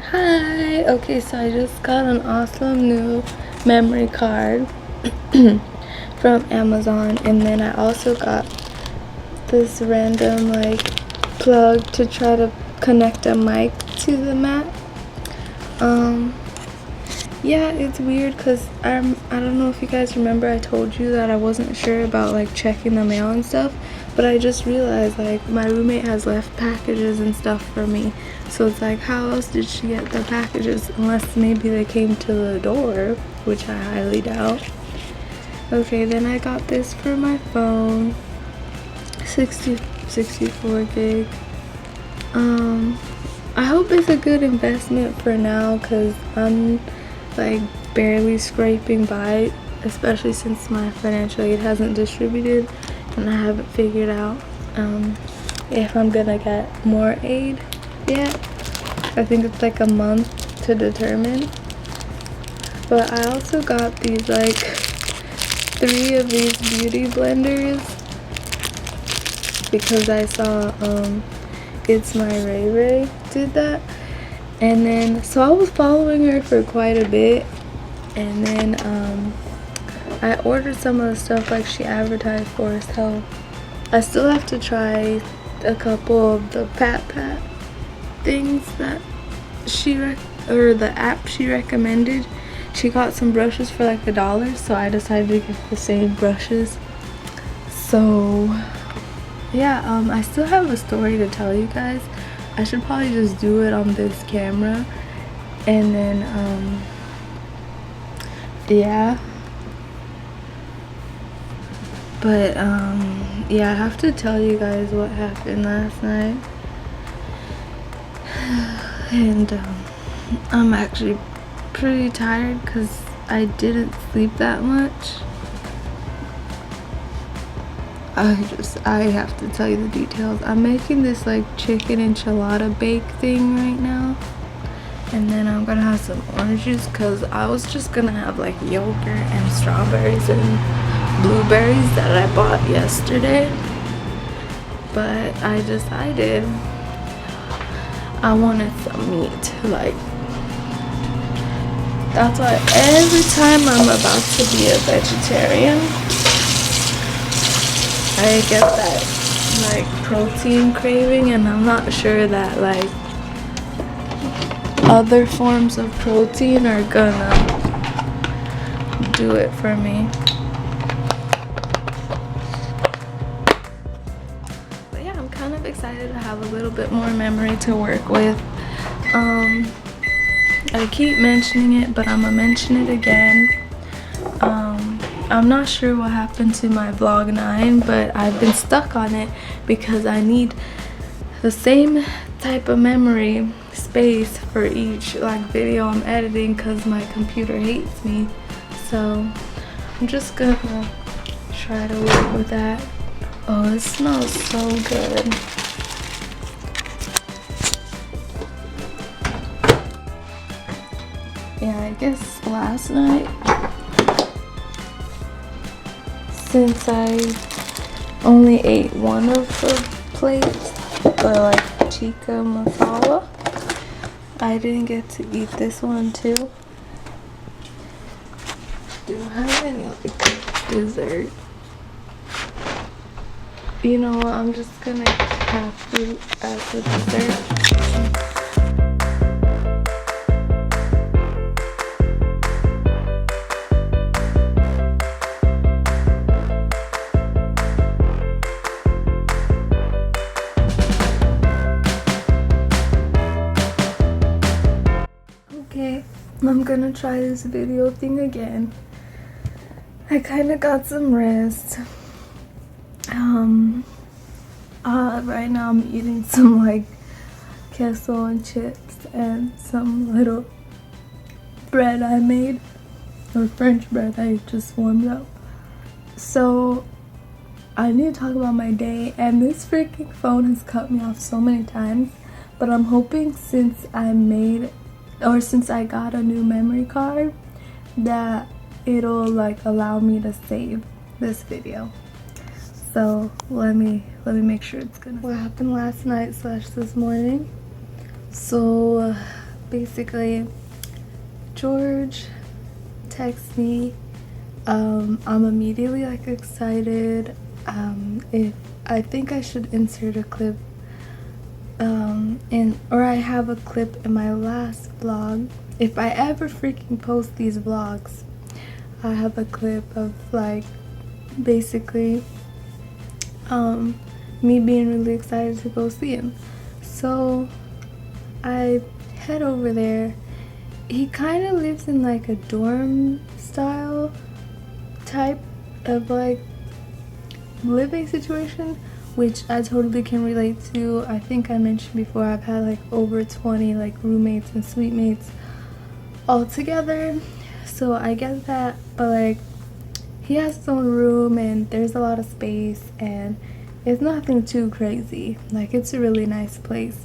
Hi! Okay, so I just got an awesome new memory card from Amazon, and then I also got this random like plug to try to connect a mic to the Mac. Yeah, it's weird because I don't know if you guys remember I told you that I wasn't sure about like checking the mail and stuff, but I just realized like my roommate has left packages and stuff for me, so it's like how else did she get the packages unless maybe they came to the door, which I highly doubt. Okay, then I got this for my phone, 64 gig. I hope it's a good investment for now because I'm like barely scraping by, especially since my financial aid hasn't distributed and I haven't figured out if I'm gonna get more aid yet. I think it's like a month to determine. But I also got these like 3 of these beauty blenders because I saw It's My Ray Ray did that. And then so I was following her for quite a bit, and then I ordered some of the stuff like she advertised for, so I still have to try a couple of the pat things that or the app she recommended. She got some brushes for like $1, so I decided to get the same brushes. So yeah, I still have a story to tell you guys. I should probably just do it on this camera, and then yeah, but yeah, I have to tell you guys what happened last night. And I'm actually pretty tired because I didn't sleep that much. I have to tell you the details. I'm making this like chicken enchilada bake thing right now, and then I'm gonna have some orange juice because I was just gonna have like yogurt and strawberries and blueberries that I bought yesterday, but I decided I wanted some meat. Like, that's why every time I'm about to be a vegetarian, I get that like protein craving, and I'm not sure that like other forms of protein are gonna do it for me. But yeah, I'm kind of excited to have a little bit more memory to work with. I keep mentioning it, but I'm gonna mention it again. I'm not sure what happened to my vlog 9, but I've been stuck on it because I need the same type of memory space for each like video I'm editing because my computer hates me. So I'm just gonna try to work with that. Oh, it smells so good. Yeah, I guess last night, since I only ate one of the plates, the like tikka masala, I didn't get to eat this one too. Do I have any like dessert? You know what, I'm just gonna have fruit as a dessert. Okay, I'm gonna try this video thing again. I kind of got some rest. Right now I'm eating some like queso and chips and some little bread I made, or French bread I just warmed up. So I need to talk about my day, and this freaking phone has cut me off so many times, but I'm hoping since I got a new memory card that it'll like allow me to save this video. So let me make sure it's gonna. What happened last night / this morning? So basically, George texts me. I'm immediately like excited. If I think I should insert a clip, or I have a clip in my last vlog. If I ever freaking post these vlogs, I have a clip of like basically me being really excited to go see him. So I head over there. He kind of lives in like a dorm style type of like living situation, which I totally can relate to. I think I mentioned before, I've had like over 20 like roommates and suite mates all together, so I get that. But like, he has his own room and there's a lot of space and it's nothing too crazy. Like, it's a really nice place.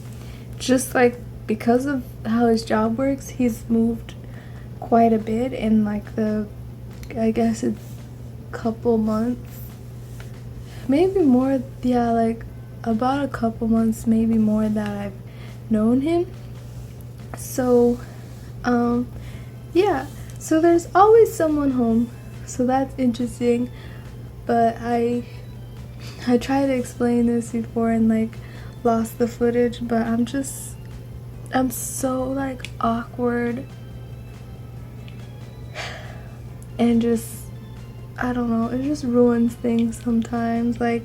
Just like, because of how his job works, he's moved quite a bit in like the, I guess it's couple months, maybe more. Yeah, like about a couple months, maybe more, that I've known him. So yeah, so there's always someone home, so that's interesting. But I tried to explain this before and like lost the footage, but I'm so like awkward and just, I don't know, it just ruins things sometimes. Like,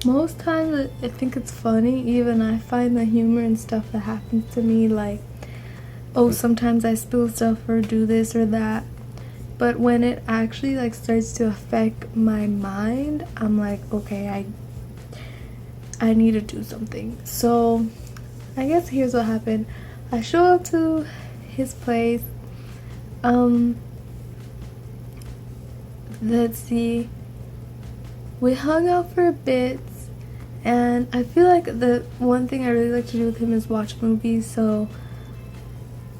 most times I think it's funny, even I find the humor in stuff that happens to me, like, oh, sometimes I spill stuff or do this or that. But when it actually like starts to affect my mind, I'm like, okay, I need to do something. So I guess here's what happened. I show up to his place. Let's see, we hung out for a bit, and I feel like the one thing I really like to do with him is watch movies. So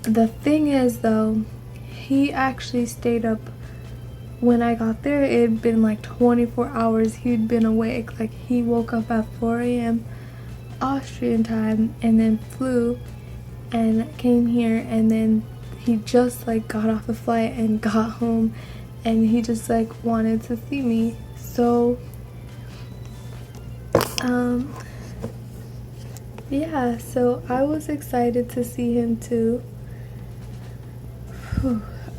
the thing is though, he actually stayed up. When I got there, it had been like 24 hours he'd been awake. Like, he woke up at 4 a.m. Austrian time and then flew and came here, and then he just like got off the flight and got home, and he just like wanted to see me. So yeah, so I was excited to see him too.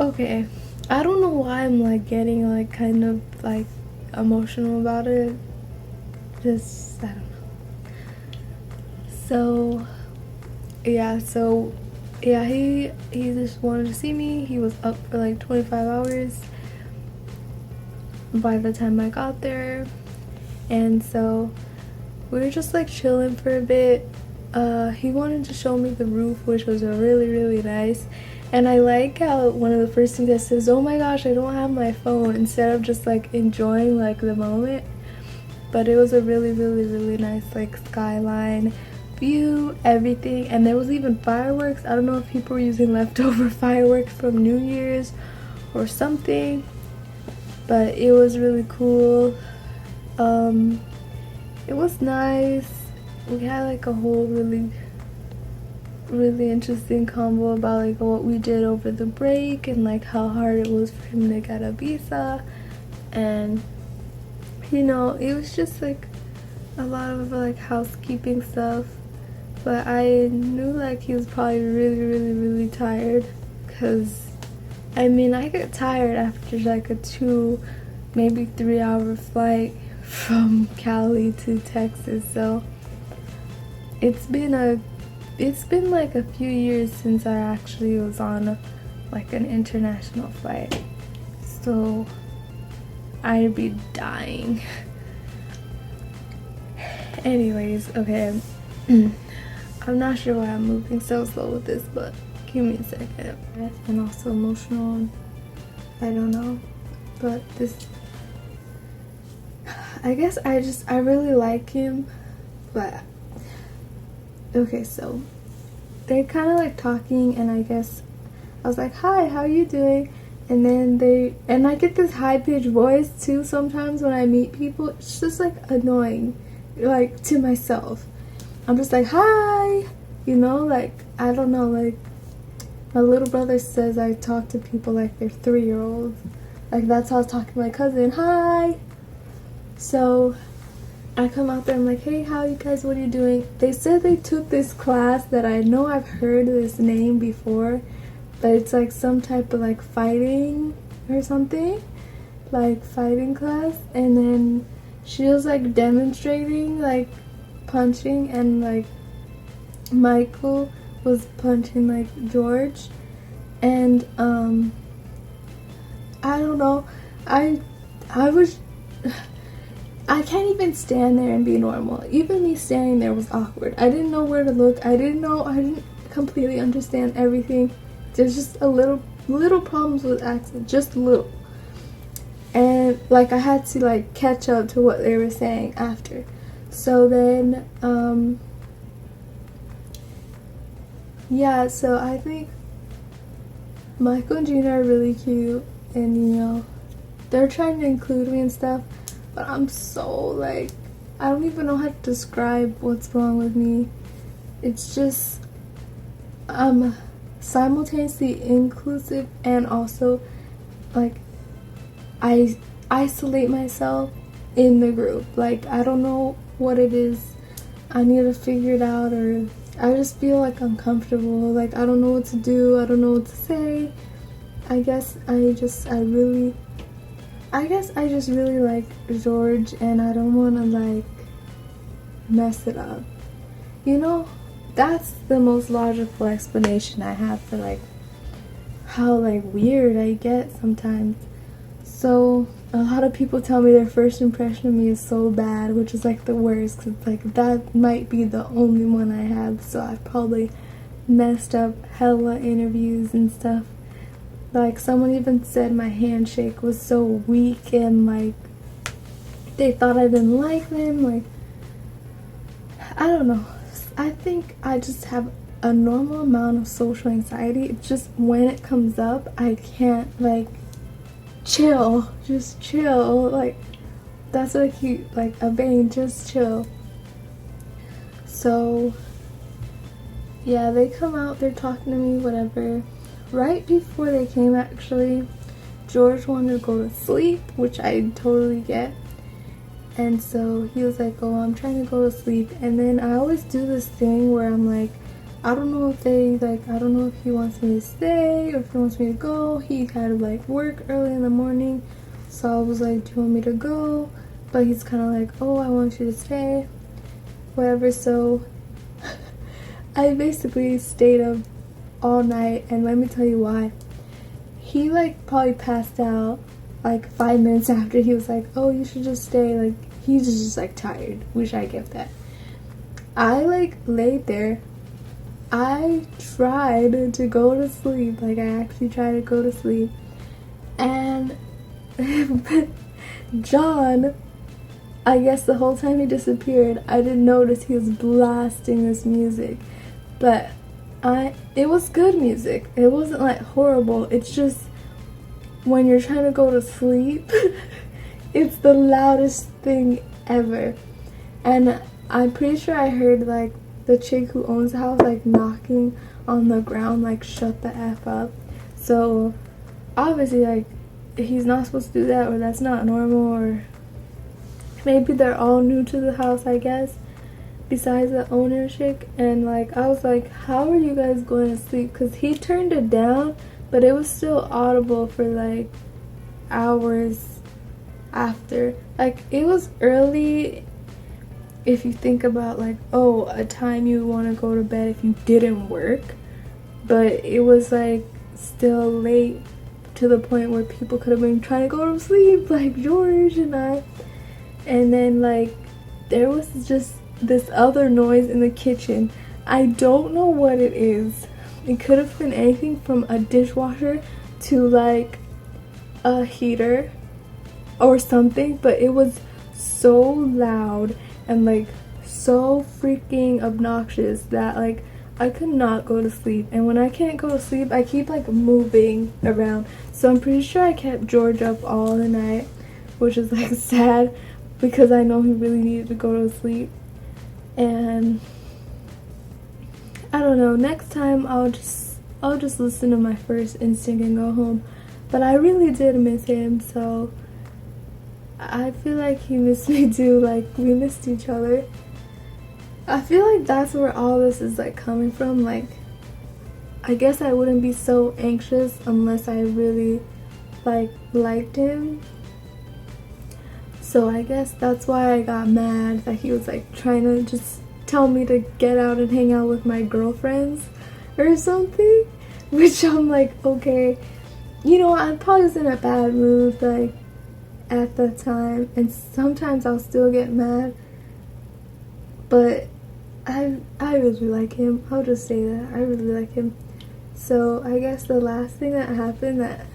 Okay, I don't know why I'm like getting like kind of like emotional about it. Just, I don't know. So yeah, he just wanted to see me. He was up for like 25 hours by the time I got there, and so we were just like chilling for a bit. He wanted to show me the roof, which was really nice. And I like how one of the first things that says, oh my gosh, I don't have my phone, instead of just like enjoying like the moment. But it was a really nice like skyline view, everything. And there was even fireworks. I don't know if people were using leftover fireworks from New Year's or something, but it was really cool. It was nice. We had like a whole really interesting convo about like what we did over the break and like how hard it was for him to get a visa, and you know, it was just like a lot of like housekeeping stuff. But I knew like he was probably really tired, because I mean, I get tired after like a 2 maybe 3 hour flight from Cali to Texas. So it's been like a few years since I actually was on like an international flight, so I'd be dying. Anyways, okay. I'm not sure why I'm moving so slow with this, but give me a second. And also emotional, I don't know, but this, I guess I really like him. But okay, so they're kind of like talking, and I guess I was like, hi, how are you doing? And then and I get this high-pitched voice too sometimes when I meet people. It's just like annoying, like to myself. I'm just like, hi, you know, like, I don't know, like, My little brother says I talk to people like they're 3-year-olds. Like, that's how I was talking to my cousin. Hi! So, I come out there, I'm like, hey, how you guys, what are you doing? They said they took this class that I know I've heard this name before, but it's like some type of like fighting or something. Like, fighting class. And then she was like demonstrating, like, punching, and like Michael was punching like George, and I don't know, I was I can't even stand there and be normal. Even me standing there was awkward. I didn't know where to look. I didn't completely understand everything. There's just a little problems with accent, just little. And like, I had to like catch up to what they were saying after. So then yeah, so I think Michael and Gina are really cute, and you know, they're trying to include me and stuff, but I'm so like, I don't even know how to describe what's wrong with me. It's just, I'm simultaneously inclusive and also like, I isolate myself in the group. Like, I don't know what it is. I need to figure it out, or I just feel like uncomfortable. Like, I don't know what to do. I don't know what to say. I guess I just really like George, and I don't want to like mess it up. You know, that's the most logical explanation I have for like how like weird I get sometimes. So a lot of people tell me their first impression of me is so bad, which is like the worst, because it's like that might be the only one I have. So I've probably messed up hella interviews and stuff. Like, someone even said my handshake was so weak, and like they thought I didn't like them. Like, I don't know. I think I just have a normal amount of social anxiety. It's just when it comes up, I can't like just chill. Like, that's what I keep like obeying, just chill. So yeah, they come out, they're talking to me, whatever. Right before they came, actually, George wanted to go to sleep, which I totally get. And so he was like, oh, I'm trying to go to sleep. And then I always do this thing where I'm like, I don't know if he wants me to stay or if he wants me to go. He had like work early in the morning, so I was like, do you want me to go? But he's kind of like, oh, I want you to stay, whatever. So I basically stayed up all night, and let me tell you why. He like probably passed out like 5 minutes after. He was like, oh, you should just stay. Like, he's just like tired, which I get that. I like laid there. I tried to go to sleep. Like, I actually tried to go to sleep. And John, I guess the whole time he disappeared, I didn't notice he was blasting this music. But it was good music. It wasn't like horrible. It's just when you're trying to go to sleep, it's the loudest thing ever. And I'm pretty sure I heard like the chick who owns the house like knocking on the ground, like, shut the F up. So obviously, like, he's not supposed to do that, or that's not normal, or maybe they're all new to the house, I guess, besides the owner chick. And like, I was like, how are you guys going to sleep? Because he turned it down, but it was still audible for like hours after. Like, it was early if you think about like, oh, a time you want to go to bed if you didn't work, but it was like still late to the point where people could have been trying to go to sleep, like George and I. And then like, there was just this other noise in the kitchen. I don't know what it is. It could have been anything from a dishwasher to like a heater or something, but it was so loud and like so freaking obnoxious that like I could not go to sleep. And when I can't go to sleep, I keep like moving around. So I'm pretty sure I kept George up all the night, which is like sad because I know he really needed to go to sleep. And I don't know, next time I'll just I'll just listen to my first instinct and go home. But I really did miss him, so I feel like he missed me too. Like, we missed each other. I feel like that's where all this is like coming from. Like, I guess I wouldn't be so anxious unless I really like liked him. So I guess that's why I got mad that he was like trying to just tell me to get out and hang out with my girlfriends or something. Which I'm like, okay, you know, I probably was in a bad mood like at the time, and sometimes I'll still get mad, but I really like him. I'll just say that I really like him. So I guess the last thing that happened that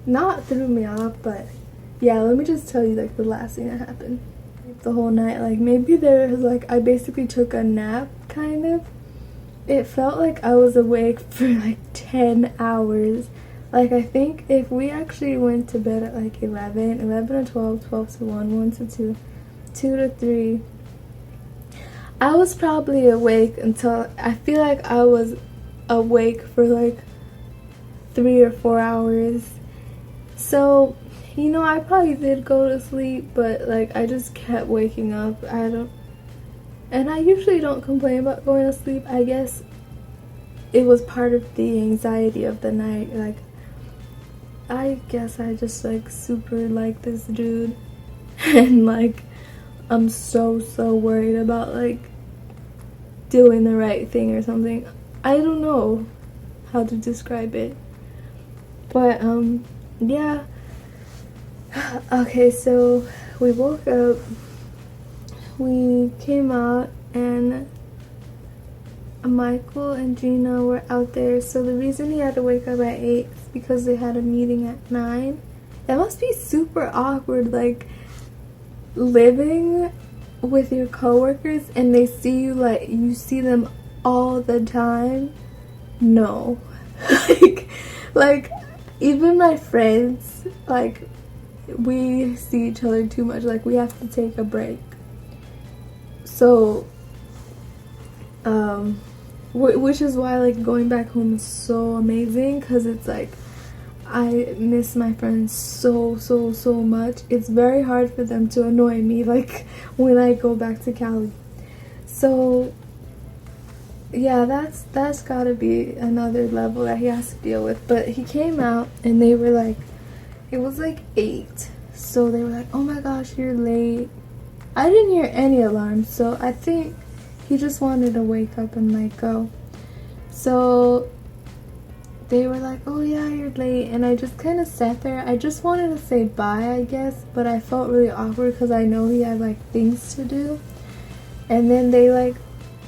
not threw me off, but yeah, let me just tell you like the last thing that happened the whole night. Like, maybe there was like, I basically took a nap, kind of. It felt like I was awake for like 10 hours. Like, I think if we actually went to bed at like 11 to 12, 12 to 1, 1 to 2, 2 to 3, I was probably awake until, I feel like I was awake for like 3 or 4 hours. So, you know, I probably did go to sleep, but like I just kept waking up. And I usually don't complain about going to sleep. I guess it was part of the anxiety of the night. Like, I guess I just like super like this dude, and like I'm so worried about like doing the right thing or something. I don't know how to describe it, but yeah. Okay, so we woke up, we came out, and Michael and Gina were out there. So the reason he had to wake up at 8 is because they had a meeting at 9. That must be super awkward, like living with your coworkers and they see you, like you see them all the time. No. like even my friends, like, we see each other too much. Like, we have to take a break. So which is why like going back home is so amazing, because it's like I miss my friends so much. It's very hard for them to annoy me like when I go back to Cali. So yeah, that's gotta be another level that he has to deal with. But he came out and they were like, it was like 8, so they were like, oh my gosh, you're late. I didn't hear any alarms, so I think he just wanted to wake up and like go. So they were like, oh yeah, you're late, and I just kind of sat there. I just wanted to say bye, I guess, but I felt really awkward because I know he had like things to do. And then they like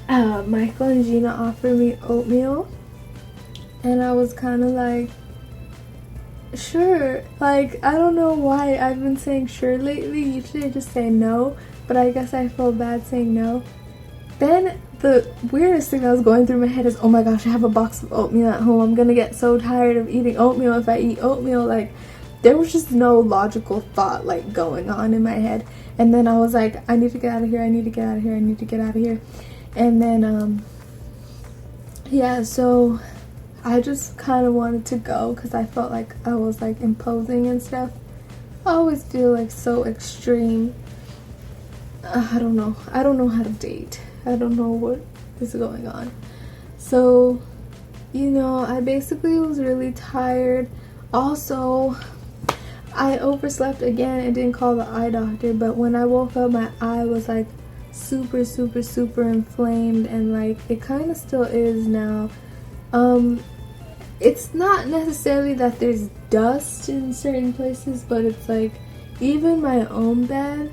Michael and Gina offered me oatmeal, and I was kind of like, sure. Like, I don't know why I've been saying sure lately. Usually I just say no, but I guess I felt bad saying no. Then the weirdest thing that was going through my head is, oh my gosh, I have a box of oatmeal at home. I'm gonna get so tired of eating oatmeal if I eat oatmeal. Like, there was just no logical thought like going on in my head. And then I was like, I need to get out of here, I need to get out of here, I need to get out of here. And then yeah, so I just kind of wanted to go because I felt like I was like imposing and stuff. I always feel like so extreme. I don't know how to date. I don't know what is going on. So, you know, I basically was really tired. Also, I overslept again and didn't call the eye doctor, but when I woke up, my eye was like super inflamed, and like it kind of still is now. It's not necessarily that there's dust in certain places, but it's like even my own bed,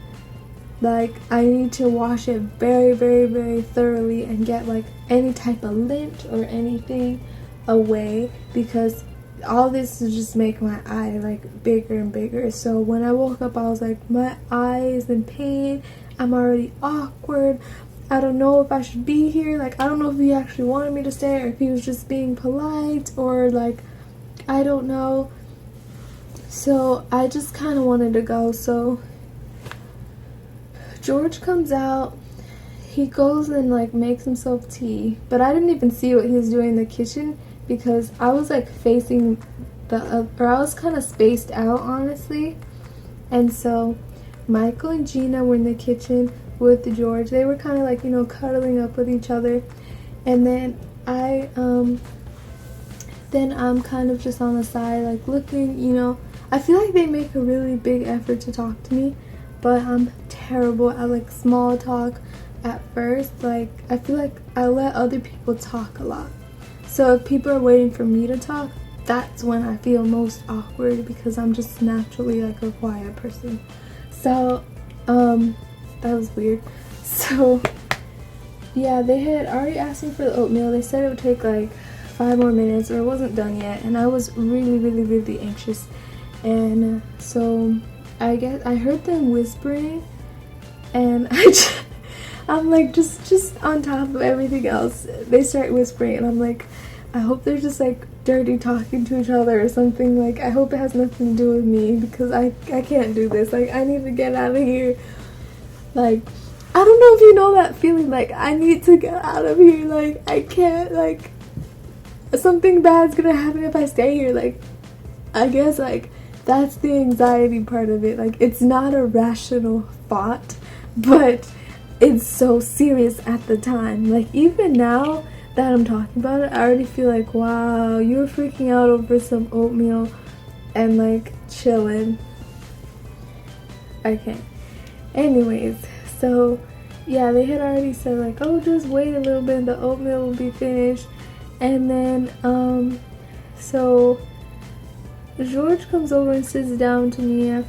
like I need to wash it very thoroughly and get like any type of lint or anything away, because all this is just make my eye like bigger and bigger. So when I woke up, I was like, my eye is in pain, I'm already awkward, I don't know if I should be here. Like, I don't know if he actually wanted me to stay or if he was just being polite, or like, I don't know. So I just kind of wanted to go. So George comes out. he goes and like makes himself tea, but I didn't even see what he was doing in the kitchen because I was like facing or I was kind of spaced out, honestly. And so Michael and Gina were in the kitchen with George. They were kind of like, you know, cuddling up with each other. And then I'm kind of just on the side, like looking, you know. I feel like they make a really big effort to talk to me, but I'm terrible at like small talk at first. Like, I feel like I let other people talk a lot. So if people are waiting for me to talk, that's when I feel most awkward because I'm just naturally like a quiet person. So, that was weird. So, yeah, they had already asked me for the oatmeal. They said it would take like 5 more minutes, or it wasn't done yet, and I was really anxious. And so I guess I heard them whispering, and I'm like just on top of everything else. They start whispering, and I'm like, I hope they're just like dirty talking to each other or something. Like, I hope it has nothing to do with me because I can't do this. Like, I need to get out of here. Like, I don't know if you know that feeling, like, I need to get out of here. Like, I can't, like, something bad's gonna happen if I stay here. Like, I guess, like, that's the anxiety part of it. Like, it's not a rational thought, but it's so serious at the time. Like, even now that I'm talking about it, I already feel like, wow, you were freaking out over some oatmeal and, like, chilling. Okay. Anyways, so, yeah, they had already said, like, oh, just wait a little bit, the oatmeal will be finished. And then, so George comes over and sits down to me.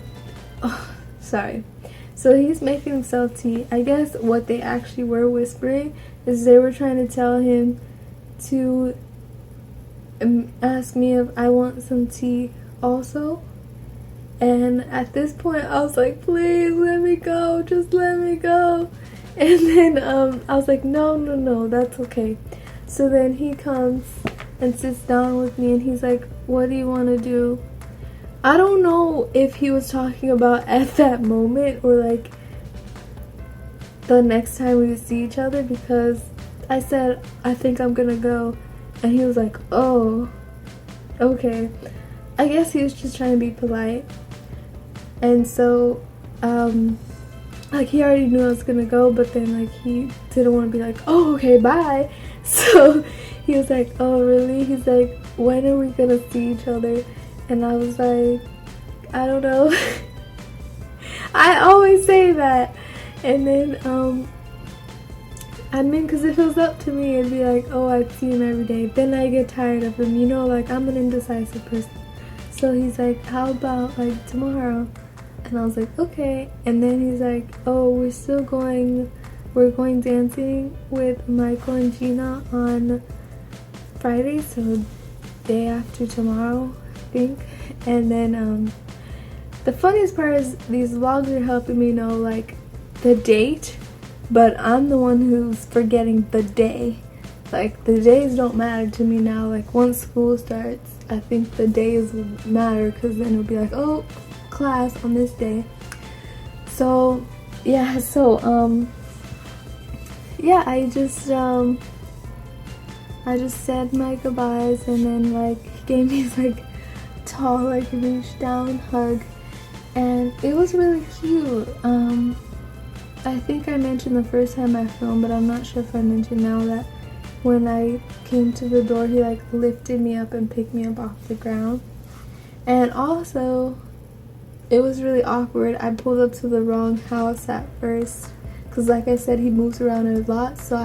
So he's making himself tea. I guess what they actually were whispering is they were trying to tell him to ask me if I want some tea also. And at this point, I was like, please let me go, just let me go. And then I was like, no, that's okay. So then he comes and sits down with me, and he's like, what do you want to do? I don't know if he was talking about at that moment or like the next time we would see each other, because I said, I think I'm gonna go. And he was like, oh, okay. I guess he was just trying to be polite. And so, like, he already knew I was gonna go, but then, like, he didn't want to be like, oh, okay, bye. So he was like, oh, really? He's like, when are we gonna see each other? And I was like, I don't know. I always say that. And then, I mean, because if it was up to me, it'd be like, oh, I'd see him every day. Then I get tired of him, you know, like, I'm an indecisive person. So he's like, how about, like, tomorrow? And I was like, okay. And then he's like, oh, we're going dancing with Michael and Gina on Friday, so day after tomorrow, I think. And then the funniest part is these vlogs are helping me know like the date, but I'm the one who's forgetting the day. Like, the days don't matter to me now. Like, once school starts, I think the days will matter, because then it'll be like, oh, class on this day. So yeah, yeah, I just said my goodbyes, and then like he gave me this like tall, like reach down hug, and it was really cute. I think I mentioned the first time I filmed, but I'm not sure if I mentioned now, that when I came to the door, he like lifted me up and picked me up off the ground. And also, it was really awkward. I pulled up to the wrong house at first, because like I said, he moves around a lot. So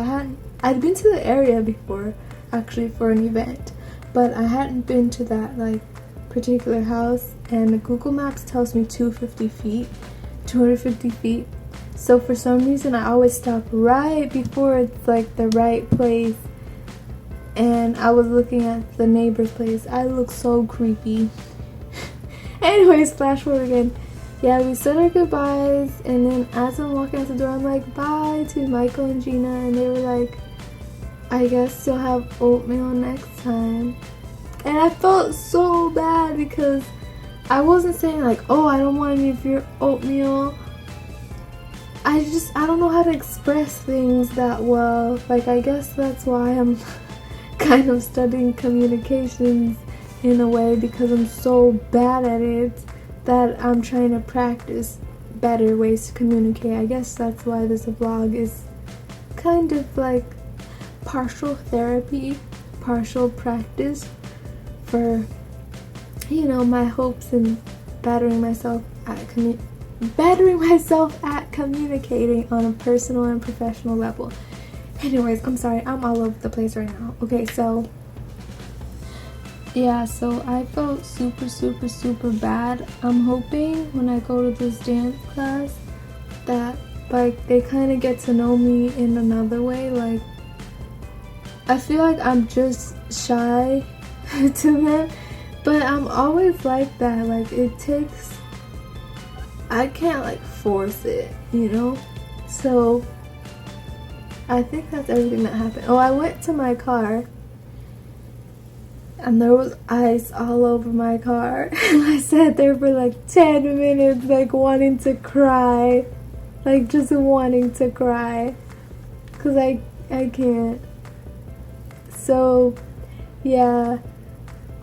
I'd been to the area before, actually, for an event, but I hadn't been to that like particular house, and Google Maps tells me 250 feet. So for some reason, I always stop right before it's like the right place, and I was looking at the neighbor's place. I look so creepy. Anyways, flash forward again. Yeah, we said our goodbyes, and then as I'm walking out the door, I'm like, bye to Michael and Gina, and they were like, I guess you'll have oatmeal next time. And I felt so bad because I wasn't saying like, oh, I don't want any of your oatmeal. I don't know how to express things that well. Like, I guess that's why I'm kind of studying communications in a way, because I'm so bad at it that I'm trying to practice better ways to communicate. I guess that's why this vlog is kind of like partial therapy, partial practice for, you know, my hopes in bettering myself at communicating on a personal and professional level. Anyways, I'm sorry, I'm all over the place right now. Okay, so yeah, so I felt super bad. I'm hoping when I go to this dance class that, like, they kind of get to know me in another way. Like, I feel like I'm just shy to them, but I'm always like that. Like, I can't like force it, you know? So I think that's everything that happened. Oh, I went to my car and there was ice all over my car. And I sat there for like 10 minutes, like wanting to cry. Like, just wanting to cry. Because I can't. So, yeah.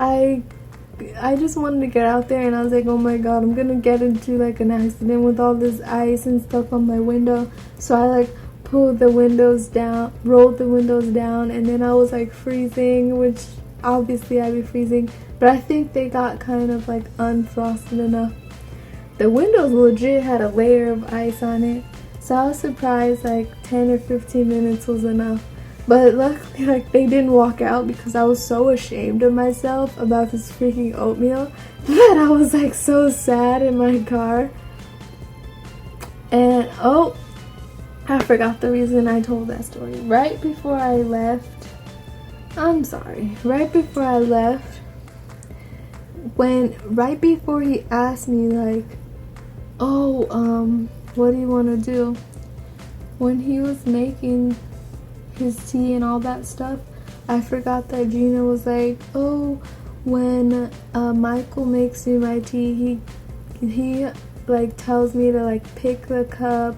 I just wanted to get out there, and I was like, oh my god, I'm gonna get into like an accident with all this ice and stuff on my window. So I like pulled the windows down, rolled the windows down, and then I was like freezing, which obviously I'd be freezing, but I think they got kind of like unfrosted enough. The windows legit had a layer of ice on it, so I was surprised like 10 or 15 minutes was enough. But luckily, like, they didn't walk out because I was so ashamed of myself about this freaking oatmeal that I was like so sad in my car. And oh, I forgot the reason I told that story. Right before I left, right before I left, right before he asked me like, oh, what do you want to do? When he was making his tea and all that stuff, I forgot that Gina was like, oh, when Michael makes me my tea, he like tells me to like pick the cup,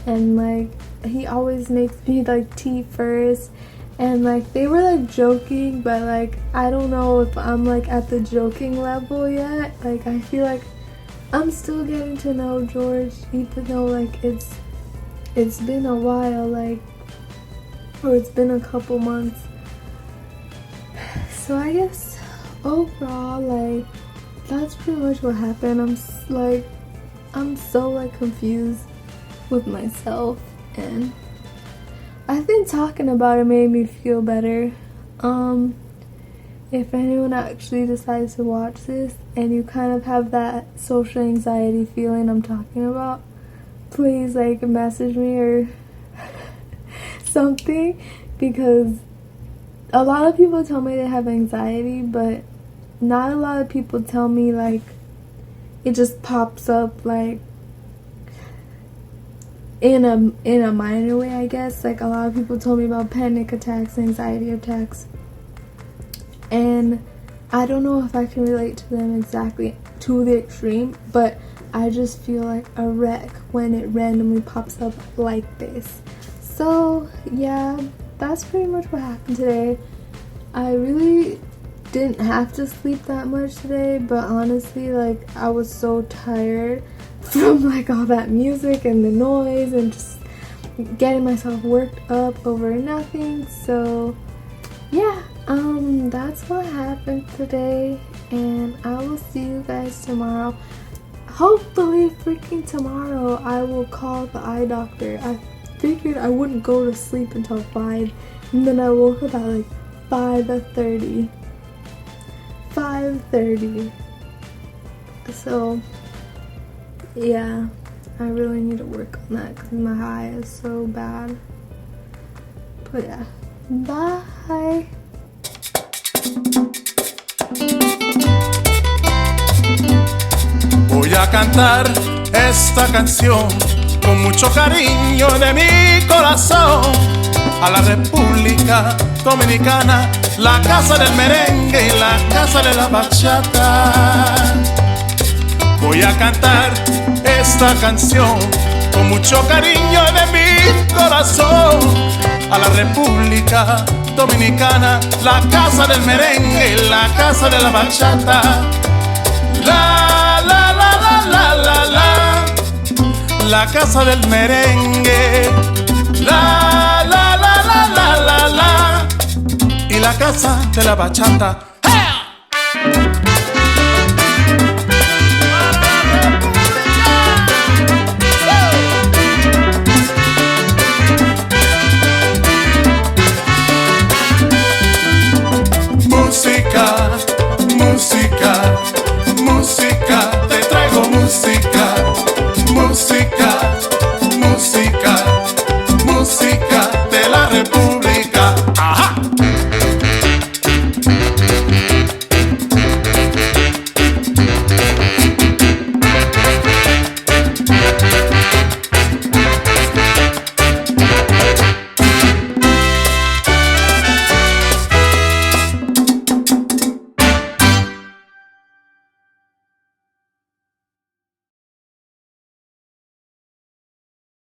and like he always makes me like tea first. And like they were like joking, but like I don't know if I'm like at the joking level yet. Like, I feel like I'm still getting to know George, even though like it's been a while, like, or it's been a couple months. So I guess overall, like, that's pretty much what happened. I'm so like confused with myself, and I think talking about it made me feel better. If anyone actually decides to watch this and you kind of have that social anxiety feeling I'm talking about, please like message me or something, because a lot of people tell me they have anxiety, but not a lot of people tell me like it just pops up like in a minor way, I guess. Like, a lot of people told me about panic attacks, anxiety attacks, and I don't know if I can relate to them exactly to the extreme, but I just feel like a wreck when it randomly pops up like this. So yeah, that's pretty much what happened today. I really didn't have to sleep that much today, but honestly, like, I was so tired from like all that music and the noise and just getting myself worked up over nothing. So yeah, that's what happened today, and I will see you guys tomorrow. Hopefully freaking tomorrow I will call the eye doctor. I figured I wouldn't go to sleep until 5, and then I woke up at like 5:30. So yeah, I really need to work on that because my high is so bad. But yeah, bye. Voy a cantar esta canción con mucho cariño de mi corazón a la República Dominicana, la casa del merengue y la casa de la bachata. Voy a cantar esta canción con mucho cariño de mi corazón, a la República Dominicana, la casa del merengue, la casa de la bachata. La, la, la, la, la, la, la casa del merengue. La, la, la, la, la, la, la, y la casa de la bachata.